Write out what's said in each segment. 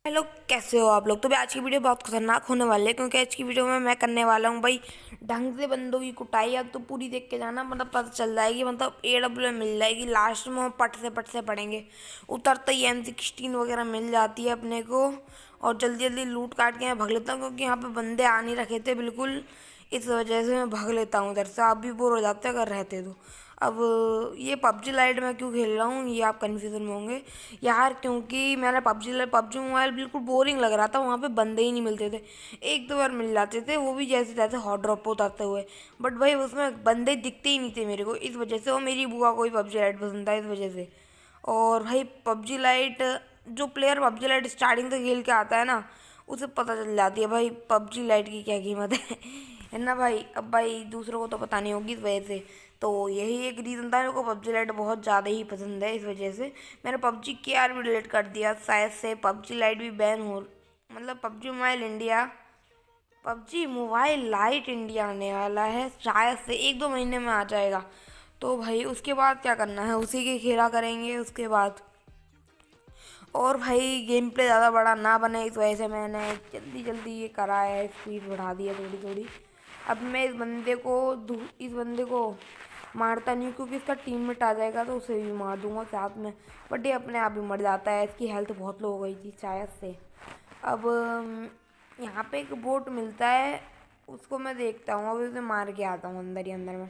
Hello, कैसे हो आप लोग। तो भाई आज की वीडियो बहुत खतरनाक होने वाली है, क्योंकि आज की वीडियो में मैं करने वाला हूँ भाई ढंग से बंदों की कुटाई। अब तो पूरी देख के जाना, मतलब पता चल जाएगी, मतलब AW मिल जाएगी। लास्ट में हम पट से पड़ेंगे। उतरते ही M16 वगैरह मिल जाती है अपने को, और जल्दी जल्दी लूट काट के मैं भाग लेता हूँ, क्योंकि यहाँ पे बंदे आ नहीं रखे थे बिल्कुल। इस वजह से मैं भाग लेता हूँ उधर से। आप भी बोर हो जाते अगर रहते तो। अब ये पबजी लाइट में क्यों खेल रहा हूँ, ये आप कन्फ्यूज़न में होंगे यार, क्योंकि मैंने पबजी मोबाइल बिल्कुल बोरिंग लग रहा था। वहाँ पे बंदे ही नहीं मिलते थे। एक दो बार मिल जाते थे, वो भी जैसे तैसे हॉट ड्रॉप उतारते हुए। बट भाई उसमें बंदे दिखते ही नहीं थे मेरे को, इस वजह से। और मेरी बुआ को ही पबजी लाइट पसंद था, इस वजह से। और भाई पबजी लाइट, जो प्लेयर पबजी लाइट स्टार्टिंग से खेल के आता है ना, उसे पता चल जाती है भाई पबजी लाइट की क्या कीमत है ना भाई। अब भाई दूसरों को तो पता नहीं होगी, इस वजह से। तो यही एक रीज़न था, मेरे को पबजी लाइट बहुत ज़्यादा ही पसंद है, इस वजह से मैंने पबजी के आर भी डिलीट कर दिया शायद से। पबजी लाइट भी बैन हो, मतलब पबजी मोबाइल लाइट इंडिया आने वाला है शायद से, एक दो महीने में आ जाएगा। तो भाई उसके बाद क्या करना है, उसी की खेला करेंगे उसके बाद। और भाई गेम प्ले ज़्यादा बड़ा ना बने, इस वजह से मैंने जल्दी जल्दी ये करा है, स्पीड बढ़ा दी है थोड़ी थोड़ी। अब मैं इस बंदे को मारता नहीं हूँ, क्योंकि इसका टीममेट आ जाएगा तो उसे भी मार दूंगा साथ में। बट ये अपने आप ही मर जाता है, इसकी हेल्थ बहुत लो हो गई थी शायद से। अब यहाँ पे एक बोट मिलता है, उसको मैं देखता हूँ, अभी उसे मार के आता हूँ अंदर ही अंदर में।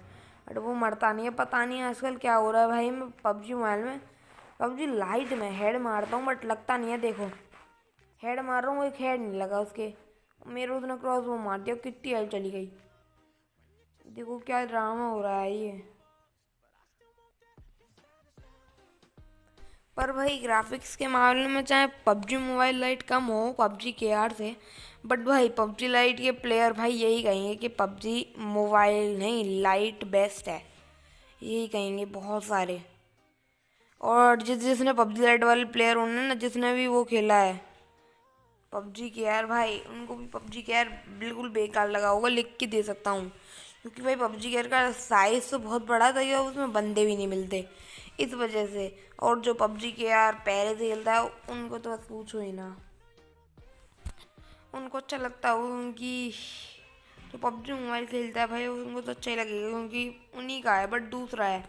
बट वो मरता नहीं है, पता नहीं आजकल क्या हो रहा है भाई। मैं पबजी मोबाइल में, पबजी लाइट में हेड मारता हूँ बट लगता नहीं है। देखो हेड मार रहा हूँ, एक हेड नहीं लगा उसके। मेरे उसने क्रॉस वो मार दिया, कितनी हेल्थ चली गई। देखो क्या ड्रामा हो रहा है ये। पर भाई ग्राफिक्स के मामले में चाहे पबजी मोबाइल लाइट कम हो पबजी के आर से, बट भाई पबजी लाइट के प्लेयर भाई यही कहेंगे कि पबजी मोबाइल नहीं लाइट बेस्ट है, यही कहेंगे बहुत सारे। और जिसने पबजी लाइट वाले प्लेयर होने ना, जिसने भी वो खेला है पबजी के यार, भाई उनको भी पबजी के यार बिल्कुल बेकार लगा होगा, लिख के दे सकता हूँ। क्योंकि भाई पबजी के यार का साइज़ तो बहुत बड़ा था, या उसमें बंदे भी नहीं मिलते, इस वजह से। और जो पबजी के यार पहले से खेलता है, उनको तो बस पूछो ही ना। उनको अच्छा लगता है, उनकी जो पबजी मोबाइल खेलता है भाई, उनको तो अच्छा ही लगेगा, क्योंकि उन्हीं का है। बट दूसरा है,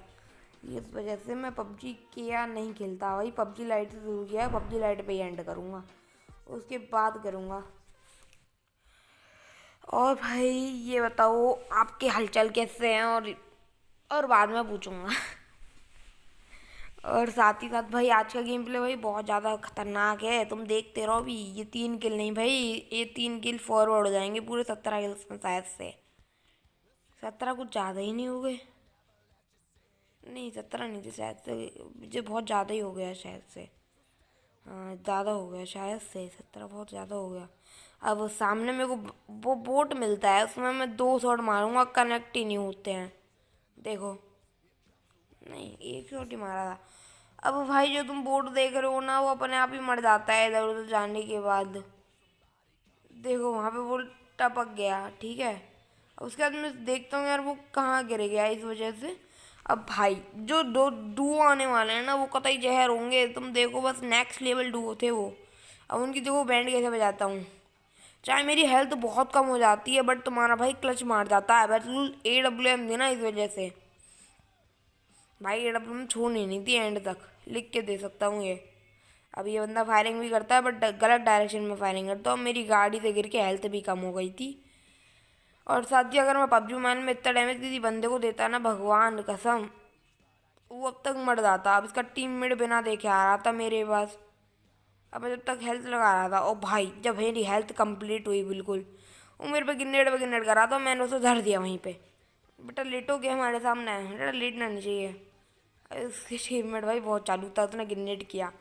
इस वजह से मैं पबजी के यार नहीं खेलता भाई। पबजी लाइट से शुरू किया है, पबजी लाइट पे ही एंड करूँगा, उसके बाद करूँगा। और भाई ये बताओ आपके हालचाल कैसे हैं, और बाद में पूछूंगा और साथ ही साथ भाई आज का गेम प्ले भाई बहुत ज़्यादा खतरनाक है, तुम देखते रहो। अभी ये 3 किल नहीं भाई, ये 3 किल फॉरवर्ड हो जाएंगे पूरे 17 किल्स में शायद से। 17 कुछ ज़्यादा ही नहीं हो गए, नहीं 17 नहीं थे शायद से, मुझे बहुत ज़्यादा ही हो गया शायद से। हाँ ज़्यादा हो गया शायद से, 17 बहुत ज़्यादा हो गया। अब सामने मेरे को वो बोट मिलता है, उसमें मैं 2 शॉट मारूंगा, कनेक्ट ही नहीं होते हैं। देखो, नहीं एक शॉट ही मारा था। अब भाई जो तुम बोट देख रहे हो ना, वो अपने आप ही मर जाता है इधर उधर जाने के बाद। देखो वहाँ पे वो टपक गया, ठीक है। अब उसके बाद मैं देखता हूँ यार वो कहाँ गिर गया, इस वजह से। अब भाई जो दो डुओ आने वाले हैं ना, वो कतई जहर होंगे, तुम देखो बस नेक्स्ट लेवल डुओ थे वो। अब उनकी देखो बैंड कैसे बजाता हूँ। चाहे मेरी हेल्थ बहुत कम हो जाती है, बट तुम्हारा भाई क्लच मार जाता है बिल्कुल। AWM देना, इस वजह से भाई AWM छोड़नी नहीं थी एंड तक, लिख के दे सकता हूँ ये। अब ये बंदा फायरिंग भी करता है, बट गलत डायरेक्शन में फायरिंग करता हूँ। मेरी गाड़ी से गिर के हेल्थ भी कम हो गई थी। और साथ ही अगर मैं पबजी मैन में इतना डैमेज किसी बंदे को देता ना, भगवान कसम, वो अब तक मर जाता। अब इसका टीममेट बिना देखे आ रहा था मेरे पास, अब मैं जब तक हेल्थ लगा रहा था, ओ भाई जब मेरी हेल्थ कंप्लीट हुई बिल्कुल, वो मेरे पे गिन्नेट कर रहा था, मैंने उसे धर दिया वहीं पे। बेटा लेटो के हमारे सामने है, बेटा लेटना नहीं चाहिए। उसके टीममेट भाई बहुत चालू था, उसने गिन्नेट किया।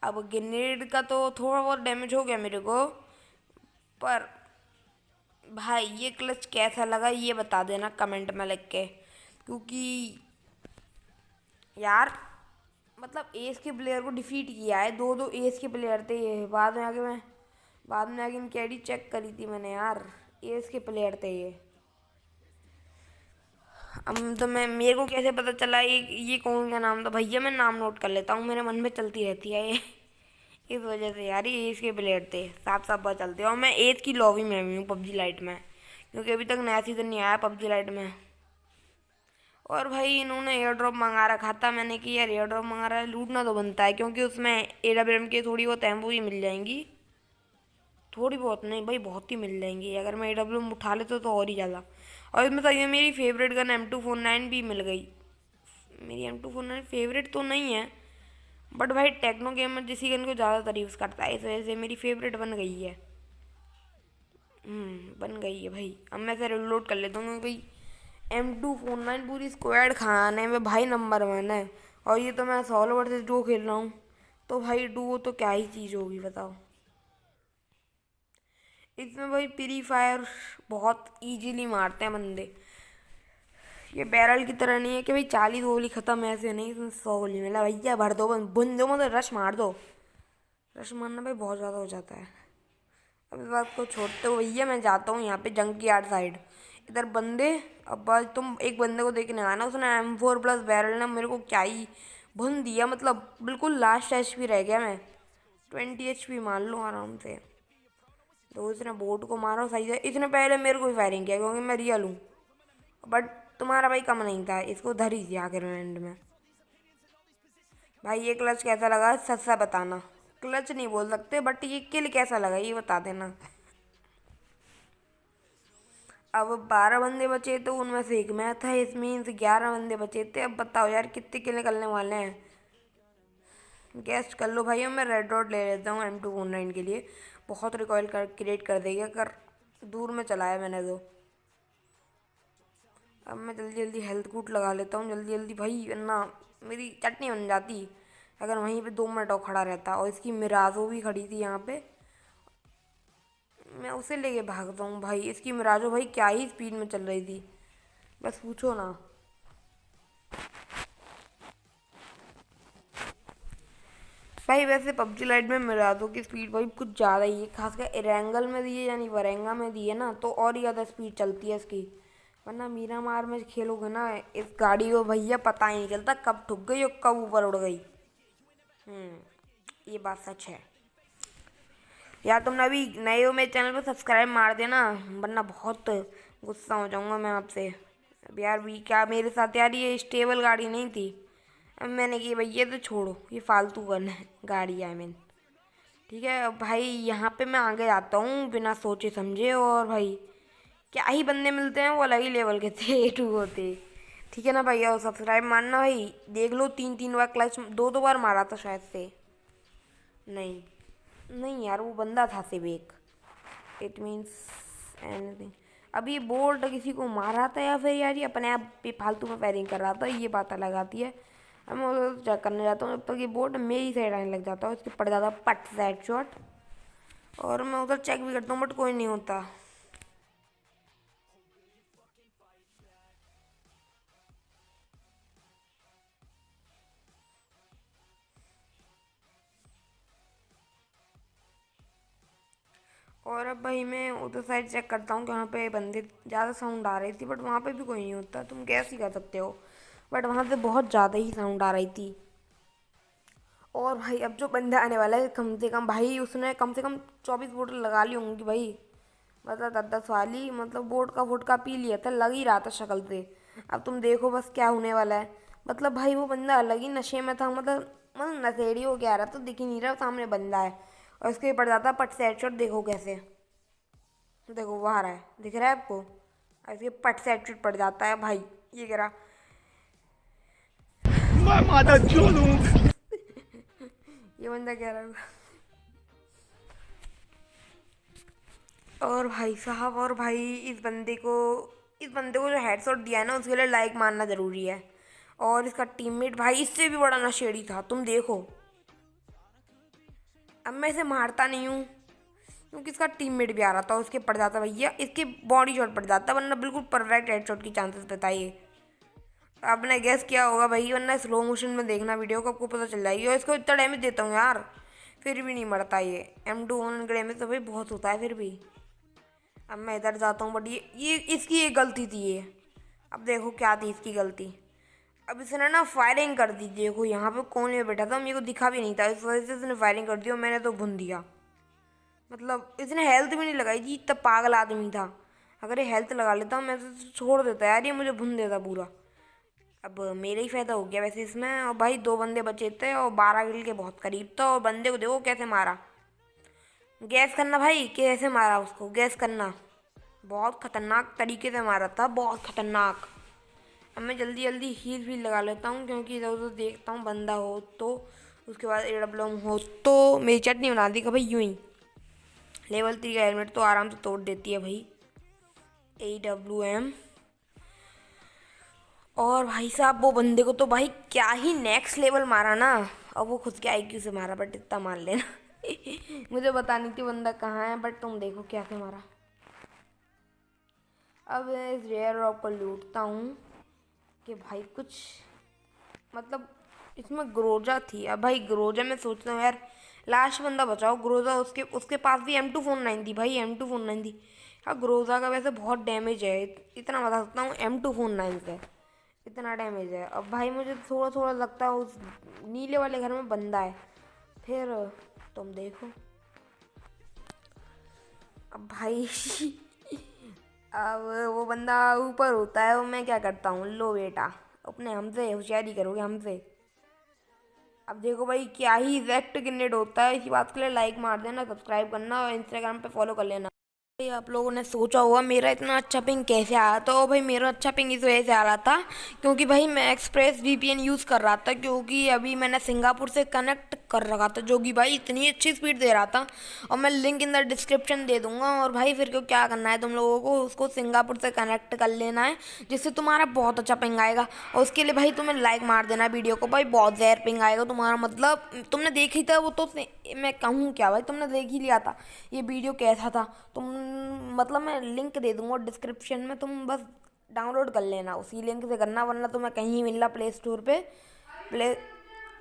अब ग्रेनेड का तो थोड़ा बहुत डैमेज हो गया मेरे को, पर भाई ये क्लच कैसा लगा ये बता देना कमेंट में लिख के। क्योंकि यार मतलब एस के प्लेयर को डिफीट किया है, दो दो एस के प्लेयर थे ये। बाद में आके इनकी आईडी चेक करी थी मैंने यार, एस के प्लेयर थे ये। अब तो मैं, मेरे को कैसे पता चला ये कौन का नाम था भैया, मैं नाम नोट कर लेता हूँ, मेरे मन में चलती रहती है ये इस वजह से यार ये इसके प्लेयर थे, साफ साफ बात चलते। और मैं एज की लॉबी में भी हूँ पबजी लाइट में, क्योंकि अभी तक नया सीजन नहीं आया पबजी लाइट में। और भाई इन्होंने एयर ड्रॉप मंगा रखा था, मैंने कि यार एयर ड्रॉप मंगा रहा है, लूटना तो बनता है, क्योंकि उसमें AWM के थोड़ी बहुत एम्बो ही मिल जाएंगी। थोड़ी बहुत नहीं भाई, बहुत ही मिल जाएंगी अगर मैं AWM उठा लेता तो और ही ज़्यादा। और इसमें सही है मेरी फेवरेट गन M249 भी मिल गई। मेरी M249 फेवरेट तो नहीं है, बट भाई टेक्नो गेमर जिसी गन को ज़्यादा तारीफ करता है, इस वजह से मेरी फेवरेट बन गई है। बन गई है भाई। अब मैं इसे रिलोड कर लेता हूँ, क्योंकि भाई M249 पूरी स्क्वाड खाने में भाई नंबर 1 है। और ये तो मैं सोलो वर्सेस डुओ खेल रहा हूँ, तो भाई डुओ तो क्या ही चीज़ होगी बताओ। इसमें भाई फ्री फायर बहुत इजीली मारते हैं बंदे। ये बैरल की तरह नहीं है कि भाई 40 गोली ख़त्म, ऐसे नहीं, इसमें 100 गोली मिला भैया, भर दो बंदों में, तो रश मार दो। रश मारना भाई बहुत ज़्यादा हो जाता है। अब इस बात को छोड़ते हो भैया, मैं जाता हूँ यहाँ पे जंकी यार्ड साइड, इधर बंदे। अब बस तुम एक बंदे को देखने आना, उसने M4 प्लस बैरल ने मेरे को क्या ही भुन दिया, मतलब बिल्कुल लास्ट HP रह गया मैं। 20 HP मान लो आराम से। तो इसने बोट को मारा सही है, इसने पहले मेरे को ही फायरिंग किया क्योंकि मैं रियल हूँ, बट तुम्हारा भाई कम नहीं था, इसको धर ही दिया आखिर में एंड में। भाई ये क्लच कैसा लगा सच सा बताना। क्लच नहीं बोल सकते, बट ये किल कैसा लगा ये बता देना। अब 12 बंदे बचे तो उनमें से एक मैं था, इस मीन्स 11 बंदे बचे थे। अब बताओ यार कितने किल निकलने वाले हैं, गेस्ट कर लो भाई। अब मैं रेड डॉट ले लेता हूँ M249 के लिए, बहुत रिकॉइल कर क्रिएट कर देगा अगर दूर में चलाया मैंने तो। अब मैं जल्दी जल्दी हेल्थ कूट लगा लेता हूँ जल्दी जल्दी भाई, वरना मेरी चटनी बन जाती अगर वहीं पे 2 मिनट और खड़ा रहता। और इसकी मिराजो भी खड़ी थी यहाँ पे, मैं उसे लेके भागता हूँ भाई। इसकी मिराजो भाई क्या ही स्पीड में चल रही थी, बस पूछो ना। भाई वैसे पबजी लाइट में मिराजो की स्पीड भाई कुछ ज़्यादा ही है, खासकर एरेंगल में दी है यानी वरेंगा में दी है ना, तो और ही ज़्यादा स्पीड चलती है इसकी। वरना मीरा मार में खेलोगे ना इस गाड़ी को भैया, पता ही नहीं चलता कब ठुक गई और कब ऊपर उड़ गई। ये बात सच है। यार तुमने अभी नए हो मेरे चैनल पर सब्सक्राइब मार देना, वरना बहुत गुस्सा हो जाऊंगा मैं आपसे। अब यार भी क्या मेरे साथ यार ये स्टेबल गाड़ी नहीं थी, अब मैंने कि भैया तो छोड़ो, ये फालतू गन है गाड़ी आई मीन। ठीक है अब भाई यहाँ पे मैं आगे जाता हूँ बिना सोचे समझे, और भाई क्या ही बंदे मिलते हैं, वो अलग ही लेवल के थे A2 होते। ठीक है ना भाई, और सब्सक्राइब मारना भाई। देख लो 3 3 बार क्लच, 2 2 बार मारा था शायद से। नहीं नहीं यार वो बंदा था सिर्फ एक, इट मीन्स एनीथिंग। अब ये बोल्ट किसी को मार रहा था या फिर यार ये अपने आप पे फालतू में फायरिंग कर रहा था, ये बात अलग आती है। अब मैं उधर चेक करने जाता हूँ, जब तक ये बोल्ट मेरी साइड आने लग जाता है, उसके पड़ जाता पट से हेडशॉट। और मैं उधर चेक भी करता हूँ बट कोई नहीं होता। और अब भाई मैं उधर साइड चेक करता हूँ कि वहाँ पे बंदे ज़्यादा साउंड आ रही थी, बट वहाँ पे भी कोई नहीं होता, तुम गैस ही कर सकते हो। बट वहाँ से बहुत ज़्यादा ही साउंड आ रही थी। और भाई अब जो बंदा आने वाला है कम से कम भाई उसने कम से कम 24 बोतल लगा ली होंगी भाई, मतलब 10 10 वाली, मतलब बोट का वोडका पी लिया था, लग ही रहा था शक्ल से। अब तुम देखो बस क्या होने वाला है। मतलब भाई वो बंदा अलग ही नशे में था, मतलब नशेड़ी हो गया रहा, तो दिख ही नहीं रहा सामने बंदा है। और उसके पड़ जाता पट से हेडशॉट, देखो कैसे, देखो वो आ रहा है, दिख रहा है आपको, ऐसे पट से हेडशॉट पड़ जाता है भाई। ये कह रहा मैं माता चोद हूँ। ये बंदा कह रहा है। और भाई साहब, और भाई इस बंदे को जो हेडशॉट दिया है ना उसके लिए लाइक मारना ज़रूरी है। और इसका टीममेट भाई इससे भी बड़ा नशेड़ी था, तुम देखो। अब मैं इसे मारता नहीं हूँ क्योंकि इसका टीममेट भी आ रहा था, उसके पड़ जाता भैया, इसके बॉडी शॉट पड़ जाता, वरना बिल्कुल परफेक्ट हेडशॉट की चांसेस बताइए। आपने गैस किया होगा भाई, वरना स्लो मोशन में देखना वीडियो को, आपको पता चल जाएगी। और इसको इतना डैमेज देता हूँ यार, फिर भी नहीं मरता ये। M2 का डैमेज तो भाई बहुत होता है फिर भी। अब मैं इधर जाता हूँ, बट ये इसकी एक गलती थी ये। अब देखो क्या थी इसकी गलती। अब इसने ना फायरिंग कर दी, देखो यहाँ पे कोने में बैठा था, मेरे को दिखा भी नहीं था, इस वजह से इसने फायरिंग कर दी और मैंने तो भुन दिया। मतलब इसने हेल्थ भी नहीं लगाई थी, इतना पागल आदमी था। अगर ये हेल्थ लगा लेता मैं तो छोड़ देता यार, ये मुझे भुन देता पूरा। अब मेरा ही फायदा हो गया वैसे इसमें। और भाई 2 बंदे बचे थे और 12 किल के बहुत करीब था, और बंदे को देखो कैसे मारा। गैस करना भाई, कैसे मारा उसको, गैस करना। बहुत खतरनाक तरीके से मारा था, बहुत खतरनाक। अब मैं जल्दी जल्दी हील लगा लेता हूँ, क्योंकि इधर उधर देखता हूँ बंदा हो तो, उसके बाद AWM हो तो मेरी चटनी बना दी भाई यूं ही। लेवल 3 का हेलमेट तो आराम से तोड़ देती है भाई AWM। और भाई साहब वो बंदे को तो भाई क्या ही नेक्स्ट लेवल मारा ना। अब वो खुद के IQ से मारा, बट इतना मान लेना। मुझे पता नहीं थी बंदा कहाँ है, बट तुम देखो क्या से मारा। अब इस रेयर रॉक को लूटता हूँ कि भाई कुछ मतलब इसमें ग्रोजा थी। अब भाई ग्रोजा में सोचता हूँ यार लास्ट बंदा बचाओ ग्रोजा, उसके उसके पास भी M249 थी भाई, M249 थी। हाँ ग्रोजा का वैसे बहुत डैमेज है, इतना बता सकता हूँ M249 से इतना डैमेज है। अब भाई मुझे थोड़ा थोड़ा लगता है उस नीले वाले घर में बंदा है, फिर तुम देखो। अब भाई अब वो बंदा ऊपर होता है, वो मैं क्या करता हूँ, लो बेटा अपने हमसे होशियारी करोगे हमसे। अब देखो भाई क्या ही इफेक्ट ग्रेनेड होता है, इसी बात के लिए लाइक मार देना, सब्सक्राइब करना और इंस्टाग्राम पे फॉलो कर लेना। भाई आप लोगों ने सोचा होगा मेरा इतना अच्छा पिंग कैसे आया, तो भाई मेरा अच्छा पिंग इस वजह से आ रहा था क्योंकि भाई मैं एक्सप्रेस VPN यूज़ कर रहा था, क्योंकि अभी मैंने सिंगापुर से कनेक्ट कर रखा था, जो कि भाई इतनी अच्छी स्पीड दे रहा था। और मैं लिंक इन द डिस्क्रिप्शन दे दूंगा। और भाई फिर क्यों क्या करना है तुम लोगों को, उसको सिंगापुर से कनेक्ट कर लेना है, जिससे तुम्हारा बहुत अच्छा पिंग आएगा। और उसके लिए भाई तुम्हें लाइक मार देना है वीडियो को, भाई बहुत ज़्यादा पिंग आएगा तुम्हारा। मतलब तुमने देख ही था वो तो, मैं कहूँ क्या भाई, तुमने देख ही लिया था ये वीडियो कैसा था। तुम मतलब मैं लिंक दे दूंगा डिस्क्रिप्शन में, तुम बस डाउनलोड कर लेना, उसी लिंक से करना, वरना तुम्हें कहीं मिल रहा प्ले स्टोर पे। प्ले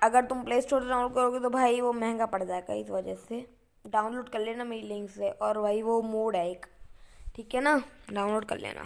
अगर तुम प्ले स्टोर से डाउनलोड करोगे तो भाई वो महंगा पड़ जाएगा, इस वजह से डाउनलोड कर लेना मेरी लिंक से। और भाई वो मोड है एक, ठीक है ना, डाउनलोड कर लेना।